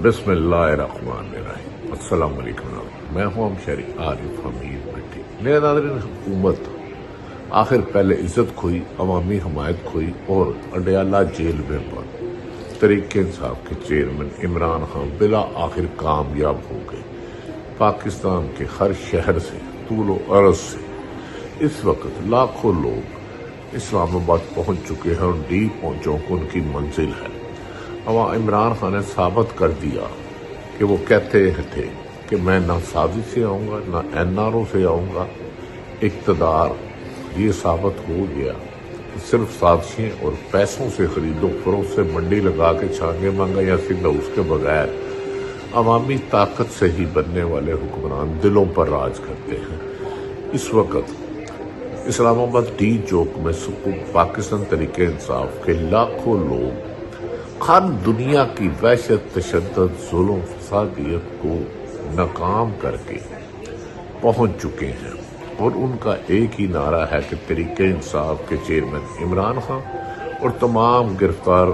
بسم اللہ الرحمن الرحیم۔ السلام علیکم۔ میں ہوں شریف عارف حمید بھٹی۔ میرے ناظرین، حکومت آخر پہلے عزت کھوئی، عوامی حمایت کھوئی اور اڈیالہ جیل میں بند تحریک انصاف کے چیئرمین عمران خان بلا آخر کامیاب ہو گئے۔ پاکستان کے ہر شہر سے، طول و عرض سے اس وقت لاکھوں لوگ اسلام آباد پہنچ چکے ہیں اور چوک ان کی منزل ہے۔ عمران خان نے ثابت کر دیا کہ وہ کہتے تھے کہ میں نہ سازش سے آؤں گا نہ NRO سے آؤں گا۔ اقتدار یہ ثابت ہو گیا کہ صرف سازشیں اور پیسوں سے خرید و فروخت سے منڈی لگا کے چھانگے مانگا یا سیدھا اس کے بغیر عوامی طاقت سے ہی بننے والے حکمران دلوں پر راج کرتے ہیں۔ اس وقت اسلام آباد چوک میں پاکستان تحریک انصاف کے لاکھوں لوگ ہر دنیا کی وحشت، تشدد، ظلم، فسادیت کو ناکام کر کے پہنچ چکے ہیں اور ان کا ایک ہی نعرہ ہے کہ تحریک انصاف کے چیئرمین عمران خان اور تمام گرفتار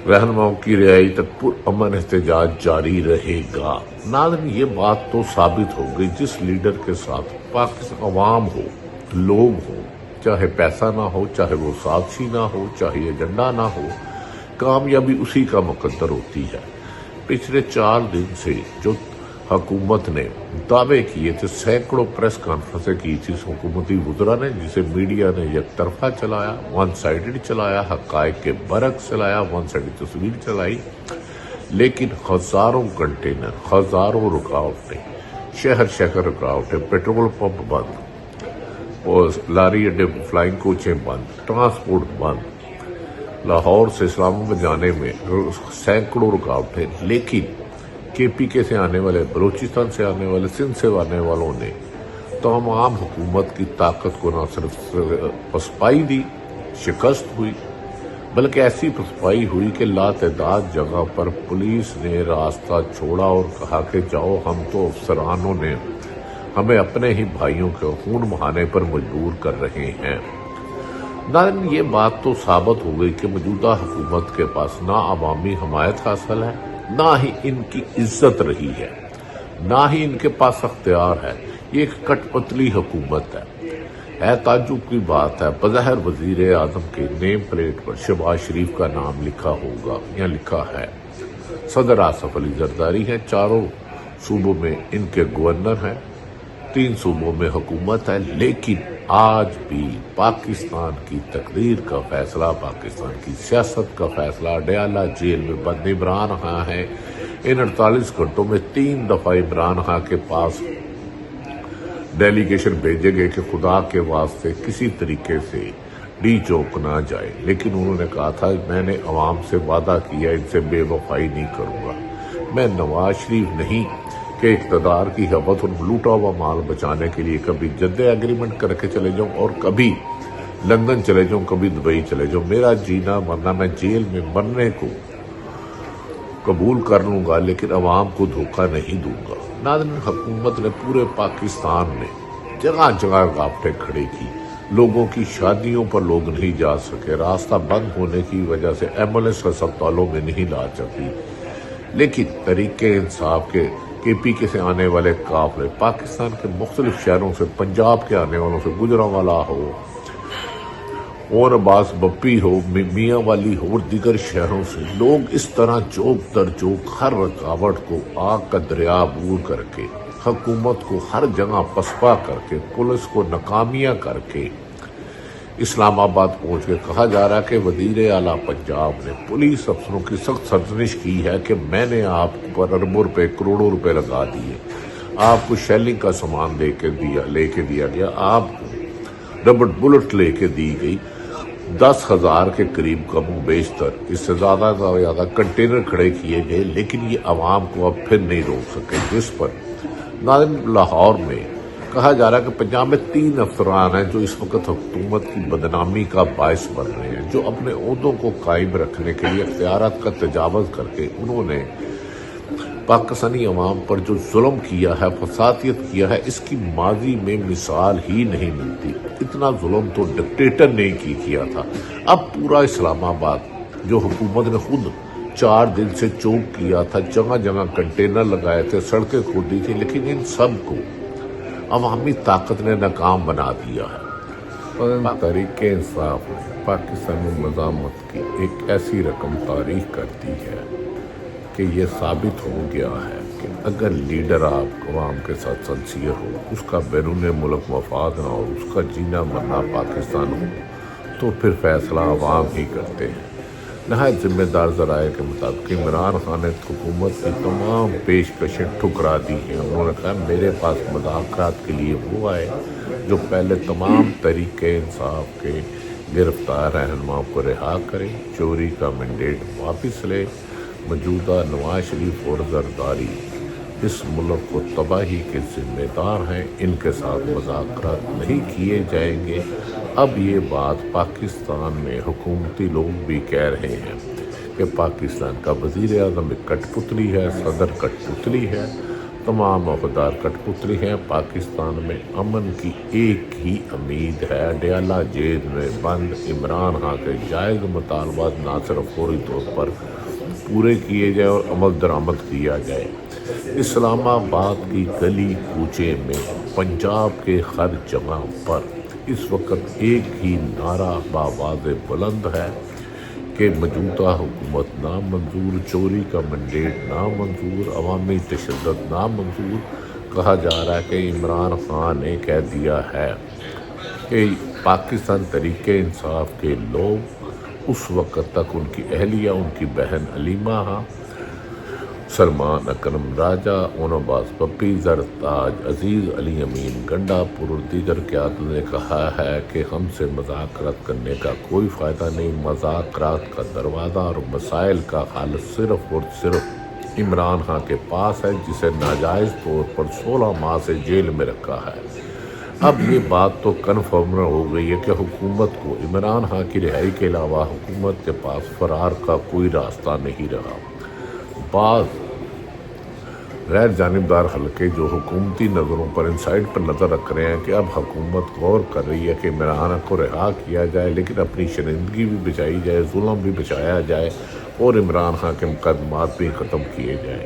رہنماؤں کی رہائی تک پرامن احتجاج جاری رہے گا۔ ناظرین، یہ بات تو ثابت ہو گئی، جس لیڈر کے ساتھ پاکستان عوام ہو، لوگ ہو، چاہے پیسہ نہ ہو، چاہے وہ سازشی نہ ہو، چاہے ایجنڈا نہ ہو، کامیابی اسی کا مقدر ہوتی ہے۔ پچھلے 4 دن سے جو حکومت نے دعوے کیے تھے، سینکڑوں پریس کانفرنسیں کی تھی حکومتی وزراء نے، جسے میڈیا نے یک طرفہ چلایا، ون سائیڈڈ چلایا، حقائق کے برعکس چلایا، ون سائیڈڈ تصویر چلائی، لیکن ہزاروں کنٹینر، ہزاروں رکاوٹیں، شہر رکاوٹیں، پیٹرول پمپ بند اور لاری اڈے، فلائنگ کوچیں بند، ٹرانسپورٹ بند، لاہور سے اسلام آباد جانے میں سینکڑوں رکاوٹیں، لیکن KPK سے آنے والے، بلوچستان سے آنے والے، سندھ سے آنے والوں نے تمام حکومت کی طاقت کو نہ صرف پسپائی دی، شکست ہوئی، بلکہ ایسی پسپائی ہوئی کہ لاتعداد جگہ پر پولیس نے راستہ چھوڑا اور کہا کہ جاؤ، ہم تو افسرانوں نے ہمیں اپنے ہی بھائیوں کے خون بہانے پر مجبور کر رہے ہیں۔ ناظرین، یہ بات تو ثابت ہو گئی کہ موجودہ حکومت کے پاس نہ عوامی حمایت حاصل ہے، نہ ہی ان کی عزت رہی ہے، نہ ہی ان کے پاس اختیار ہے۔ یہ ایک کٹ پتلی حکومت ہے۔ تعجب کی بات ہے، بظاہر وزیر اعظم کے نیم پلیٹ پر شہباز شریف کا نام لکھا ہوگا یا لکھا ہے، صدر آصف علی زرداری ہیں، 4 صوبوں میں ان کے گورنر ہیں، 3 صوبوں میں حکومت ہے، لیکن آج بھی پاکستان کی تقدیر کا فیصلہ، پاکستان کی سیاست کا فیصلہ اڈیالہ جیل میں بند عمران خان ہے۔ ان 48 گھنٹوں میں 3 دفعہ عمران خان کے پاس ڈیلیگیشن بھیجے گئے کہ خدا کے واسطے کسی طریقے سے چوک نہ جائے، لیکن انہوں نے کہا تھا میں نے عوام سے وعدہ کیا، ان سے بے وفائی نہیں کروں گا۔ میں نواز شریف نہیں کہ اقتدار کی حبت اور لوٹا ہوا مال بچانے کے لیے کبھی جدہ ایگریمنٹ کر کے چلے جاؤں اور کبھی لندن چلے جاؤں، کبھی دبئی چلے جاؤں۔ میرا جینا مرنا، میں جیل میں مرنے کو قبول کر لوں گا، لیکن عوام کو دھوکہ نہیں دوں گا۔ ناظرین، حکومت نے پورے پاکستان میں جگہ جگہ رکاوٹیں کھڑی کی، لوگوں کی شادیوں پر لوگ نہیں جا سکے، راستہ بند ہونے کی وجہ سے ایمبولینس ہسپتالوں میں نہیں لا سکی، لیکن تحریک انصاف کے KPK سے آنے والے قافلے، پاکستان کے مختلف شہروں سے، پنجاب کے آنے والوں سے، گجرانوالہ ہو اور عباس بپی ہو، میاں والی ہو اور دیگر شہروں سے لوگ اس طرح چوک در چوک ہر رکاوٹ کو آگ کا دریا عبور کر کے، حکومت کو ہر جگہ پسپا کر کے، پولیس کو ناکامیاں کر کے اسلام آباد پہنچ کے کہا جا رہا ہے کہ وزیر اعلیٰ پنجاب نے پولیس افسروں کی سخت سرزنش کی ہے کہ میں نے آپ پر اربوں روپے، کروڑوں روپے لگا دیے، آپ کو شیلنگ کا سامان لے کے دیا گیا، آپ کو ربڑ بلٹ لے کے دی گئی، 10,000 کے قریب کم و بیشتر، اس سے زیادہ کنٹینر کھڑے کیے گئے، لیکن یہ عوام کو اب پھر نہیں روک سکے، جس پر ناظرین لاہور میں کہا جا رہا ہے کہ پنجاب میں 3 افسران ہیں جو اس وقت حکومت کی بدنامی کا باعث بن رہے ہیں، جو اپنے عہدوں کو قائم رکھنے کے لیے اختیارات کا تجاوز کر کے انہوں نے پاکستانی عوام پر جو ظلم کیا ہے، فسادیت کیا ہے، اس کی ماضی میں مثال ہی نہیں ملتی۔ اتنا ظلم تو ڈکٹیٹر نے کیا تھا۔ اب پورا اسلام آباد جو حکومت نے خود 4 दिन سے चौक किया था, जगह जगह कंटेनर लगाए थे, सड़कें खोदी थी, लेकिन इन सब को अवामी ताकत ने नाकाम बना दिया है। तहरीक इंसाफ ने पाकिस्तान में मज़ामत की एक ऐसी रकम तारीख कर दी है कि ये साबित हो गया है कि अगर लीडर आप अवाम के साथ सिंसियर हो, उसका बैरून मुल्क मफाद ना हो, उसका जीना मरना पाकिस्तान हो, तो फिर फैसला अवाम ही करते हैं। नहायत ज़िम्मेदार ज़राए के मुताबिक इमरान खान ने हुकूमत की तमाम पेशकशें ठुकरा दी हैं। उन्होंने कहा मेरे पास मुज़ाकरात के लिए वो आए जो पहले तमाम तरीके इंसाफ के गिरफ्तार रहनुमाओं को रिहा करे, चोरी का मैंडेट वापस ले, मौजूदा नवाज शरीफ और जरदारी इस मुल्क को तबाही के ज़िम्मेदार हैं, इनके साथ मुज़ाकरात नहीं किए जाएंगे। अब ये बात पाकिस्तान में हुकूमती लोग भी कह रहे हैं कि पाकिस्तान का वज़ीर आज़म एक कठपुतली है, सदर कठपुतली है, तमाम अहदेदार कठपुतली हैं। पाकिस्तान में अमन की एक ही उम्मीद है, अडयाला जेल में बंद इमरान खान के जायज़ मुतालबात ना सिर्फ फौरी तौर पर पूरे किए जाए और अमल दरामद किया जाए। इस्लामाबाद की गली कूचे में, पंजाब के हर जगह पर इस वक्त एक ही नारा बावाज़ बुलंद है कि मौजूदा हुकूमत नामंजूर, चोरी का मैंडेट नामंजूर, अवामी तशद्दुद नामंजूर। कहा जा रहा है कि इमरान खान ने कह दिया है कि पाकिस्तान तरीके इंसाफ के लोग उस वक्त तक उनकी अहलिया, उनकी बहन अलीमा, सलमान अकरम राजा, ओनबाज पप्पी, जरताज, अजीज़ अली अमीन गंडापुर और दीगर क़यादत ने कहा है कि हमसे मुज़ाकरात करने का कोई फ़ायदा नहीं। मुज़ाकरात का दरवाज़ा और मसाइल का हल सिर्फ़ और सिर्फ इमरान खान के पास है, जिसे नाजायज़ तौर पर 16 माह से जेल में रखा है। अब ये बात तो कन्फर्म हो गई है कि हुकूमत को इमरान खान की रिहाई के अलावा हुकूमत के पास फ़रार का कोई रास्ता नहीं रहा। बाज़ गैर जानिबदार हल्के जो हुकूमती नज़रों पर इनसाइड पर नज़र रख रहे हैं कि अब हुकूमत गौर कर रही है कि इमरान को रिहा किया जाए, लेकिन अपनी शर्मिंदगी भी बचाई जाए, जुल्म भी बचाया जाए और इमरान खान के मुकदमात भी ख़त्म किए जाएँ।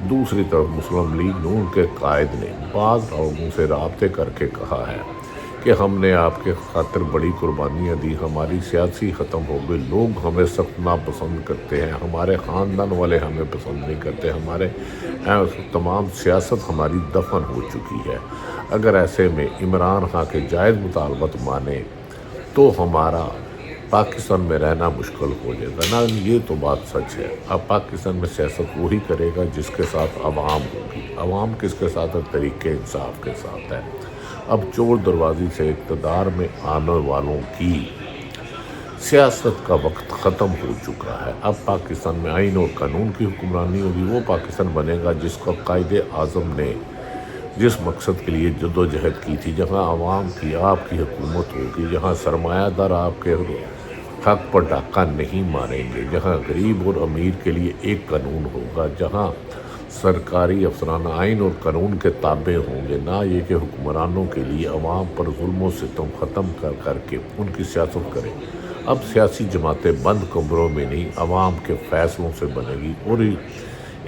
दूसरी तरफ मुस्लिम लीग नून के कायद ने बाज़ लोगों से राब्ते करके कहा है कि हमने आपके खातिर बड़ी कुर्बानियाँ दी, हमारी सियासी ख़त्म हो गई, लोग हमें सख्त नापसंद करते हैं, हमारे ख़ानदान वाले हमें पसंद नहीं करते, हमारे तमाम सियासत हमारी दफन हो चुकी है। अगर ऐसे में इमरान खान के जायज़ मुतालबात माने तो हमारा पाकिस्तान में रहना मुश्किल हो जाएगा ना। ये तो बात सच है। अब पाकिस्तान में सियासत वही करेगा जिसके साथ अवाम होगी। अवाम किसके साथ है? तरीके इंसाफ के साथ है। अब चोर दरवाज़ी से इक़्तिदार में आने वालों की सियासत का वक्त ख़त्म हो चुका है। अब पाकिस्तान में आइन और कानून की हुक्मरानी होगी। वो पाकिस्तान बनेगा जिसको कायदे आज़म ने जिस मकसद के लिए जद्दोजहद की थी, जहाँ अवाम की आपकी हुकूमत होगी, जहाँ सरमायादार आपके हक पर डाका नहीं मारेंगे, जहाँ गरीब और अमीर के लिए एक कानून होगा, जहाँ सरकारी अफसरान आइन और कानून के ताबे होंगे, ना ये कि हुक्मरानों के लिए अवाम पर जुल्म सितम ख़त्म करके उनकी सियासत करें। अब सियासी जमातें बंद कमरों में नहीं, अवाम के फ़ैसलों से बनेगी। और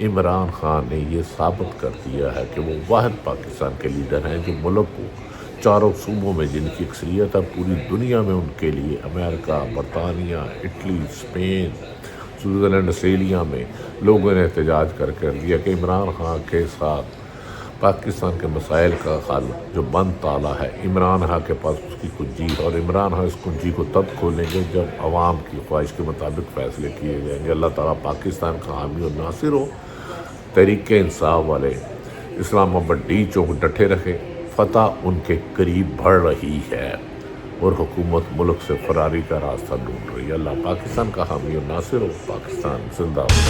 इमरान खान ने ये साबित कर दिया है कि वो वाहिद पाकिस्तान के लीडर हैं जो मुल्क को चारों सूबों में जिनकी अक्सरियत है, पूरी दुनिया में उनके लिए अमेरिका, बरतानिया, इटली, स्पेन, स्विट्ज़रलैंड, ऑस्ट्रेलिया में लोगों ने एहतजाज कर दिया कि इमरान खान के साथ पाकिस्तान के मसाइल का हल जो बंद ताला है, इमरान खान के पास उसकी कुंजी है और इमरान खान इस कुंजी को तब खोलेंगे जब अवाम की ख्वाहिश के मुताबिक फ़ैसले किए जाएंगे। अल्लाह ताला पाकिस्तान का हामी और नासिर हो। तरीके इंसाफ वाले इस्लामाबाद डी चौक डटे रखे, फतह उनके करीब बढ़ रही है और हुकूमत मुल्क से फरारी का रास्ता ढूंढ रही है। अल्लाह पाकिस्तान का हामी और नासिर हो। पाकिस्तान जिंदाबाद।